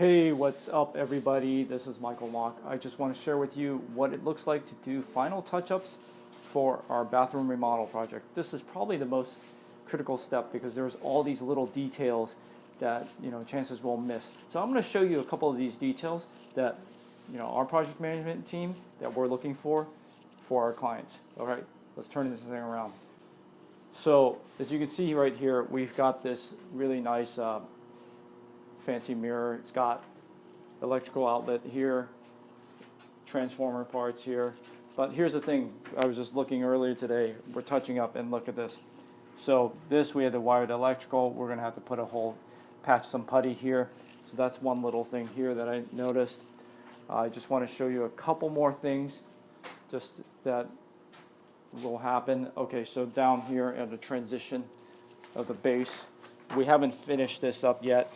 Hey, what's up everybody? This is Michael Mock. I just want to share with you what it looks like to do final touch-ups for our bathroom remodel project. This is probably the most critical step because there's all these little details that chances we'll miss. So I'm going to show you a couple of these details that our project management team that we're looking for our clients. All right, let's turn this thing around. So as you can see right here, we've got this really nice fancy mirror. It's got electrical outlet here, transformer parts here. But here's the thing, I was just looking earlier today, we're touching up and look at this. So this, we had to wire the electrical. We're gonna have to put a hole, patch some putty here. So that's one little thing here that I noticed. I just want to show you a couple more things just that will happen. Okay, so down here at the transition of the base, we haven't finished this up yet.